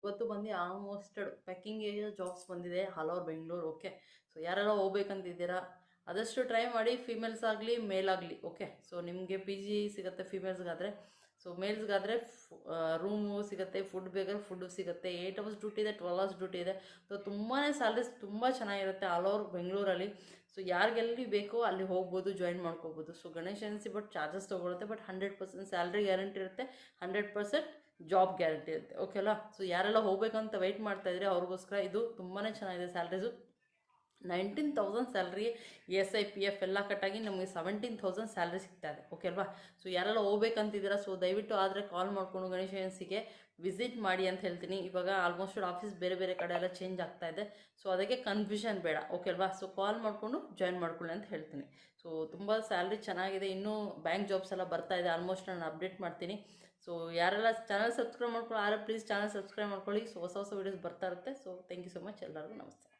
ಇವತ್ತು ಬಂದು almost packing jobs ಬಂದಿದೆ all over Bengaluru. Okay, so ಯಾರೆಲ್ಲ ಹೋಗ್ಬೇಕಂತಿದ್ದೀರಾ ಆದಷ್ಟು ಟ್ರೈ ಮಾಡಿ, ಫೀಮೇಲ್ಸ್ ಆಗಲಿ ಮೇಲ್ ಆಗಲಿ. ಓಕೆ, ಸೊ ನಿಮಗೆ ಪಿ ಜಿ ಸಿಗುತ್ತೆ ಫೀಮೇಲ್ಸ್ಗಾದರೆ. ಸೊ ಮೇಲ್ಸ್ಗಾದರೆ ರೂಮು ಸಿಗುತ್ತೆ, ಫುಡ್ ಬೇಕಾದ್ರೆ ಫುಡ್ಡು ಸಿಗುತ್ತೆ. 8 ಅವರ್ಸ್ ಡ್ಯೂಟಿ ಇದೆ, 12 ಅವರ್ಸ್ ಡ್ಯೂಟಿ ಇದೆ. ಸೊ ತುಂಬಾ ಸ್ಯಾಲ್ರೀಸ್ ತುಂಬ ಚೆನ್ನಾಗಿರುತ್ತೆ ಆಲ್ ಓವರ್ ಬೆಂಗಳೂರಲ್ಲಿ. ಸೊ ಯಾರಿಗೆಲ್ಲಿ ಬೇಕೋ ಅಲ್ಲಿ ಹೋಗ್ಬೋದು, ಜಾಯಿನ್ ಮಾಡ್ಕೋಬೋದು. So Ganesh agency but charges ತೊಗೊಳುತ್ತೆ, ಬಟ್ 100% ಸ್ಯಾಲ್ರಿ ಗ್ಯಾರಂಟಿ ಇರುತ್ತೆ, 100% ಜಾಬ್ ಗ್ಯಾರಂಟಿ ಇರುತ್ತೆ. ಓಕೆ ಅಲ್ಲ? ಸೊ ಯಾರೆಲ್ಲ ಹೋಗ್ಬೇಕಂತ ವೆಯ್ಟ್ ಮಾಡ್ತಾ ಇದ್ರೆ ಅವ್ರಿಗೋಸ್ಕರ ಇದು ತುಂಬಾ ಚೆನ್ನಾಗಿದೆ. ಸ್ಯಾಲ್ರೀಸು 19,000 ಸ್ಯಾಲ್ರಿ, SIPF ಎಲ್ಲ ಕಟ್ಟಾಗಿ ನಮಗೆ 17,000 ಸ್ಯಾಲ್ರಿ ಸಿಗ್ತಾ ಇದೆ. ಓಕೆ ಅಲ್ವಾ? ಸೊ ಯಾರೆಲ್ಲ ಹೋಗ್ಬೇಕಂತಿದ್ದೀರಾ, ಸೊ ದಯವಿಟ್ಟು ಆದರೆ ಕಾಲ್ ಮಾಡಿಕೊಂಡು ಗಣೇಶ್ ಏಜೆನ್ಸಿಗೆ ವಿಸಿಟ್ ಮಾಡಿ ಅಂತ ಹೇಳ್ತೀನಿ. ಇವಾಗ ಆಲ್ಮೋಸ್ಟ್ ಆಫೀಸ್ ಬೇರೆ ಬೇರೆ ಕಡೆ ಎಲ್ಲ ಚೇಂಜ್ ಆಗ್ತಾ ಇದೆ, ಸೊ ಅದಕ್ಕೆ ಕನ್ಫ್ಯೂಷನ್ ಬೇಡ. ಓಕೆ ಅಲ್ವಾ? ಸೊ ಕಾಲ್ ಮಾಡಿಕೊಂಡು ಜಾಯಿನ್ ಮಾಡ್ಕೊಳ್ಳಿ ಅಂತ ಹೇಳ್ತೀನಿ. ಸೊ ತುಂಬ ಸ್ಯಾಲ್ರಿ ಚೆನ್ನಾಗಿದೆ, ಇನ್ನೂ ಬ್ಯಾಂಕ್ ಜಾಬ್ಸ್ ಎಲ್ಲ ಬರ್ತಾ ಇದೆ. ಆಲ್ಮೋಸ್ಟ್ ನಾನು ಅಪ್ಡೇಟ್ ಮಾಡ್ತೀನಿ. ಸೊ ಯಾರೆಲ್ಲ ಚಾನಲ್ ಸಬ್ಸ್ಕ್ರೈಬ್ ಮಾಡ್ಕೊಳ್ಳೋ ಪ್ಲೀಸ್ ಚಾನಲ್ ಸಬ್ಸ್ಕ್ರೈಬ್ ಮಾಡ್ಕೊಳ್ಳಿ. ಸೊ ಹೊಸ ಹೊಸ ವೀಡಿಯೋಸ್ ಬರ್ತಾ ಇರುತ್ತೆ. So thank you so much, ಎಲ್ಲರಿಗೂ ನಮಸ್ತೆ.